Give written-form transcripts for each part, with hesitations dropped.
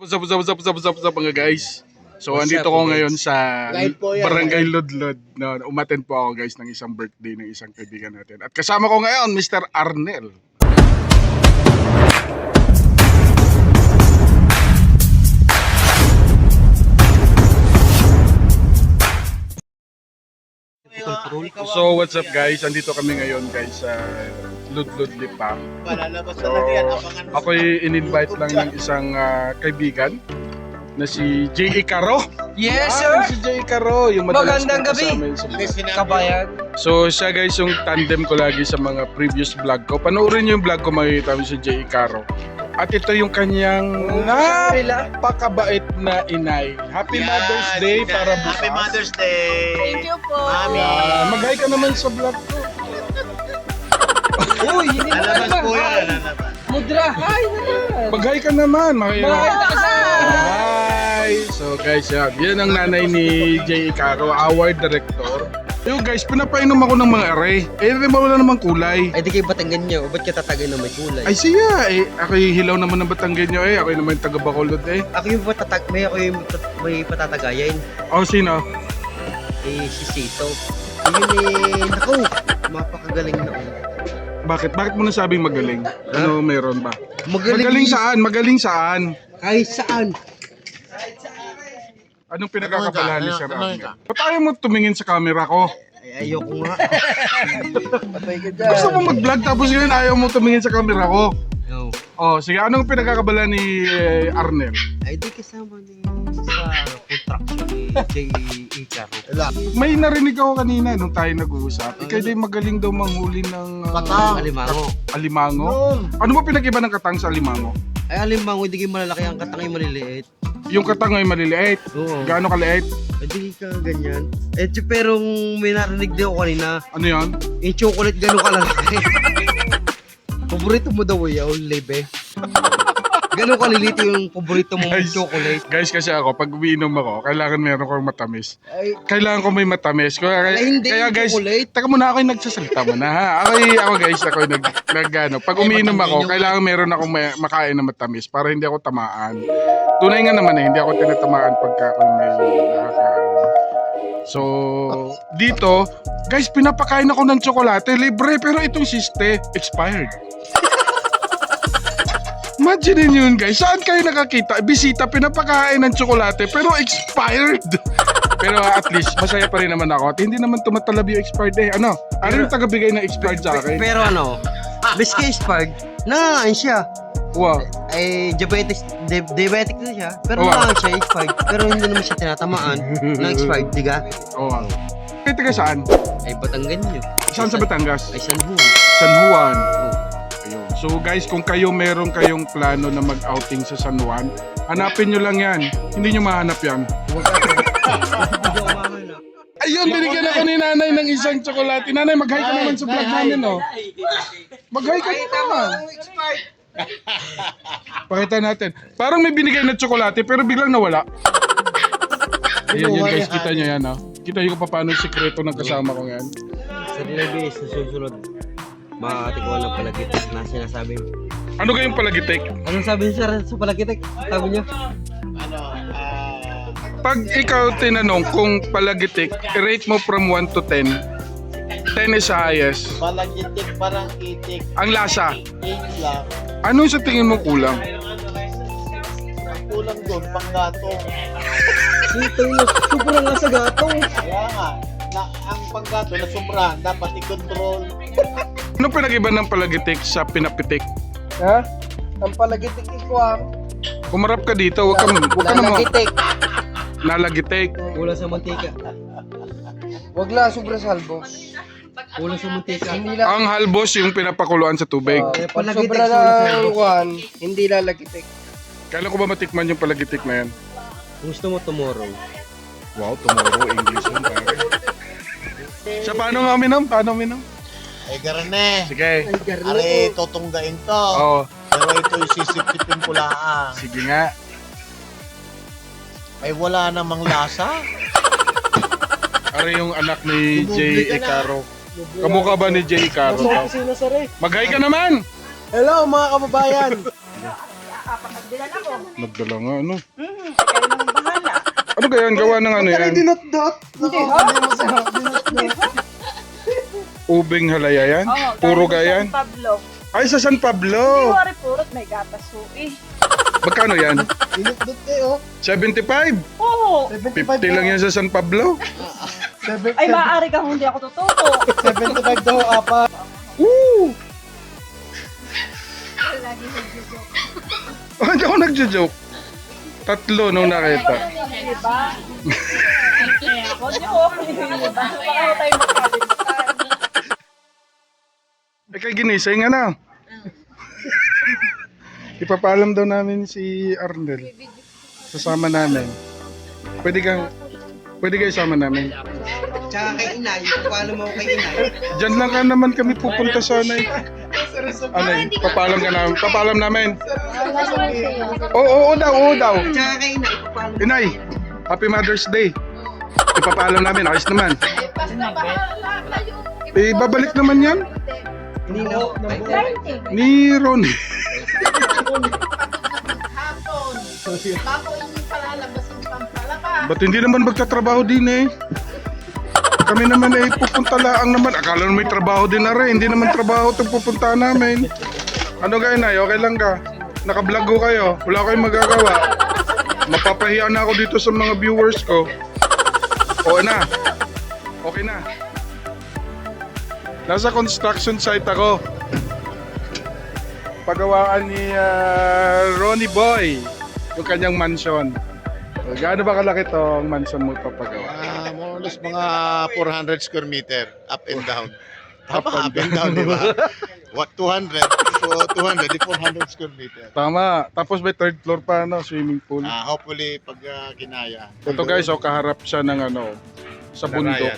What's up mga guys? So andito ko ngayon sa Barangay Ludlod. No, umattend po ako guys ng isang birthday ng isang kaibigan natin. At kasama ko ngayon Mr. Arnel. So what's up guys? Andito kami ngayon guys sa Ludlod Lipa. So ako'y in-invite lang ng isang kaibigan na si J.E. Caro. Yes, sir! Si J.E. Caro, yung madalas Magandang gabi, kabayan. So siya guys yung tandem ko lagi sa mga previous vlog ko. Panoorin niyo yung vlog ko, makikita mo si J.E. Caro. At ito yung kanyang napakabait na inay. Happy Mother's Day para bukas. Happy Mother's Day! Thank you po. Mami! Mag-hi ka naman sa vlog ko. Uy, hindi mo Lalabas naman. po yan, lalabas. Mudra, hi naman. Mag-hi ka naman. Makita ka sa... Hi! So guys, yan ang nanay ni J.E. Caro, our director. Yo guys, pinapainom ako ng mga aray. Eh, wala namang kulay. Ay, di kayo Batanggan nyo. Ba't ka tatagay na may kulay? Ay siya, eh, ako'y hilaw naman ng Batanggenyo eh. Ako'y naman yung taga Bacolod eh. Ako yung may patatagayin. Oh, sino? Eh, si Sito. Ayun naku, mapakagaling na. Bakit? Bakit mo nasabing magaling? Ano meron ba? Magaling saan? Magaling saan? kahit saan. Anong pinagkakabalahan ni Sir Tanungin Arnel? Ba't ayaw mo tumingin sa camera ko? Ay, ayoko nga. Patay ka dyan. Gusto mo mag-vlog tapos yun ayaw mo tumingin sa camera ko? No. Oh, sige, anong pinagkakabalahan ni Arnel? Ay, di kasama ni sa contraction ni J.E. Caro. May narinig ako kanina nung tayo nag-uusap. Ikay din magaling daw manghuli ng Alimango. alimango. Ano ba pinag-iba ng katang sa alimango? Ay, alimango, hindi kayo malalaki ang katang ay maliliit. Yung katang ay maliliit. Oo. Gaano kaliit? Hindi ka ganyan. Eh, pero may narinig din ako kanina. Ano yan? Yung chocolate gano'n kalalaki. Paborito mo daw yung lebe. Gano'n kalilito yung paborito mong chocolate. Guys, kasi ako, pag umiinom ako, kailangan meron kong matamis. Ay, Kailangan ko may matamis. Kaya, hindi kaya yung guys, chocolate. taka muna ako yung nagsasalita muna ha. Ako guys, ako yung ano. Pag umiinom ako, kailangan meron akong makain na matamis para hindi ako tamaan. Tunay nga naman eh, hindi ako tinatamaan pagka ako may nakakain. So, dito, guys, pinapakain ako ng tsokolate, libre, pero itong siste, expired. Imagine yun guys, saan kayo nakakita? Bisita, pinapakain ng tsokolate, pero expired. Pero at least, masaya pa rin naman ako. At hindi naman tumatalab yung expired eh. Ano? Ano yung tagabigay ng expired sa akin? pero ano, miski expired, nangangain siya. Wow. Ay, diabetic na siya. Pero Wow. nangangain siya expired. Pero hindi naman siya tinatamaan ng expired, diga? Oh, wow. Kayo taga saan? Ay, Batanggan nyo. Saan sa Batangas? Ay, San Juan. San Juan. Oh. Ayun. So guys, kung meron kayong plano na mag-outing sa San Juan, hanapin nyo lang yan. Hindi nyo mahanap yan. Ayun, binigyan ako ni nanay ng isang tsokolate. Nanay, mag-hi ka naman sa vlog namin, oh. Mag-hi ka naman. Pakita natin. Parang may binigay na tsokolate pero biglang nawala. Ayan yun guys, kita nyo yan, oh. Kita nyo kung paano yung sikreto ng kasama ko yan. Sa Dilabis, sa susunod, makakatikuan ng palagitik na sinasabi. Ano kayong palagitik? Anong sabi niyo, sir, sa palagitik? Sabi niyo? Pag ikaw tinanong kung palagitik, rate mo from 1 to 10. 10 is the highest. Palagitik, parang itik, Ang lasa, 8 lang. ano sa tingin mo kulang? Ang kulang doon, panggatong. Dito yun, sobrang nga sa gatong. Kaya nga, ang panggatong na sobrahan, dapat i-control. Ano pinag-iba ng palagitik sa pinapitik? Ha? Ang palagitik ikuang Kumarap ka dito, huwag ka naman lalagitik. nalagitik. Kulang sa mantika. Wag lang sobra salbo. Kulang sa mantika. Hindi lang. Ang halbos yung pinapakuluan sa tubig. Pag Palagitik, sobra sobra na salbo. kuwan, hindi lalagitik. Kailan ko ba matikman yung palagitik na yan? Gusto mo tomorrow? Wow, tomorrow, English yun. pare. Siya, paano nga uminom? Paano uminom? Ay, garane. Sige. Are, tutunggain to. Oo, Pero ito yung sisip-sipin ko lang. sige nga. Ay, wala namang lasa. Are yung anak ni J.E. Caro. Kamukha ba ni J.E. Caro? Mag-hi ka naman! Hello mga kababayan. Nagbilan ako. Nagdala nga, ano? Kayo nang bahala. Ano kaya yan? Gawa ng ano yan? Dinot-dot. Hindi, ha? Hindi mo Ubing halaya yan? Oo, Puro galing gayan? sa San Pablo. Ay, sa San Hindi Pablo! ko purot, may gatas po eh. Magkano yan? Dinot-dot kayo. 75! Oo. 50 lang yan sa San Pablo. Ay, maaari kang hindi ako totoo. 75 daw, apat. Woo! Oh, hindi ako nagjo-joke. 3 nung nakita. Diba? Huwag niyo ako diba? Baka tayo magkalimutan. Eh, kay ginising na. Ipapaalam daw namin si Arnel. Sasama namin. Pwede kayo sama namin. Tsaka kay inay. Paano mo kay inay? Diyan lang ka naman kami pupunta sana eh. Ano eh, papaalam namin. Oo daw. Tsaka kay inay. Paano? Inay, Happy Mother's Day. Ipapaalam namin, ayos naman. Eh, babalik naman yan Nino. ni Ronnie. Ba't hindi naman magtatrabaho din eh? Kami naman eh, pupunta laang naman. Akala naman may trabaho din na rin. Hindi naman trabaho itong pupunta namin. Ano kayo na? Okay lang ka? Naka-vlog ko kayo. Wala kayong magagawa. Mapapahiya na ako dito sa mga viewers ko. Okay na. Okay na. Nasa construction site ako. Pagawaan ni Ronnie Boy. Yung kanyang mansion. Gaano ba kalaki to ang mansion mo papagawa? More or less mga 400 square meter, up and down. Up Tama, and up and down, di ba? What, 200? So, 200, di 400 square meter. Tama. Tapos may third floor pa, no? Swimming pool. Hopefully, pag kinaya. Ito guys, oh, kaharap siya ng ano, sa bundok.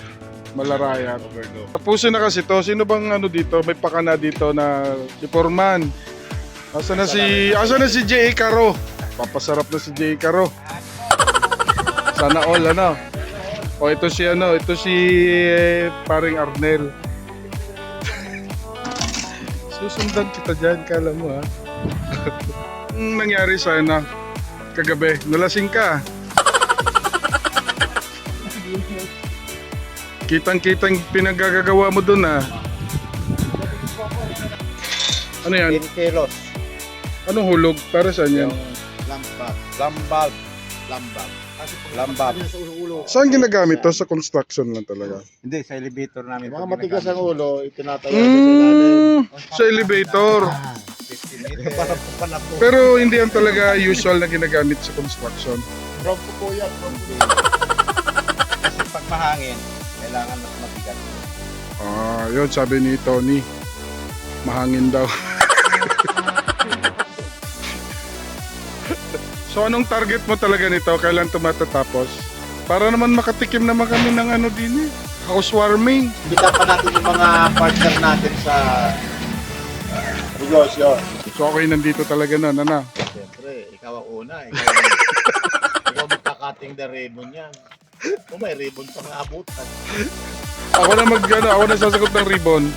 Malarayat. Overlook. Tapusin na kasi to. Sino bang ano dito? May pakana dito na si Foreman. Asa na si J.A. Caro? Papasarap na si J.A. Caro. Sana all, ano? O ito si paring Arnel. Susundan kita dyan, kala mo ha. Nangyari sana kagabi, nalasing ka. Kitang-kitang pinagagagawa mo dun ha. Ano yan? 10 kilos. Anong hulog? Para saan yan? Lambab. Saan ginagamit to? Sa construction lang talaga. Hindi, sa elevator namin. Mga matigas ang ulo, itinatayo sa ilalim. Sa elevator. Pero hindi yan talaga usual na ginagamit sa construction. From po po yan. Kasi pag mahangin, kailangan mas mabigat. Yun sabi ni Tony. Mahangin daw. So anong target mo talaga nito? Kailan ito matatapos? Para naman makatikim naman kami ng ano din eh. Housewarming. Kita pa natin yung mga partner natin sa negosyo. So ako'y nandito talaga nun, ano? Siyempre, ikaw ang una. Ikaw magkakating the ribbon yan. Kung may ribbon pang abutan. Ako na sasagot ng ribbon.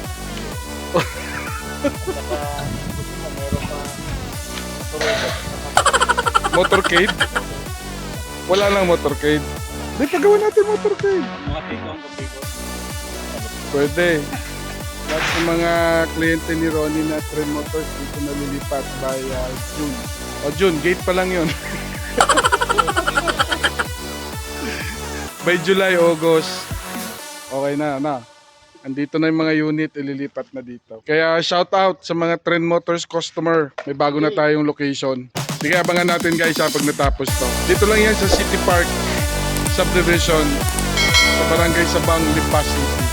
Saka, gusto mo, meron pa Motorcade? Wala lang motorcade. Di, pagawa natin motorcade. Mga pikong. Pwede. Lahat ng mga kliyente ni Ronnie na Trend Motors dito nalilipat by June. O June, gate pa lang yun. By July, August. Okay na. Andito na yung mga unit, ililipat na dito. Kaya shout out sa mga Trend Motors customer. May bago na tayong location. Sige, abangan natin guys pag natapos to. Dito lang yan sa City Park Subdivision sa Barangay Sabang, Lipas City.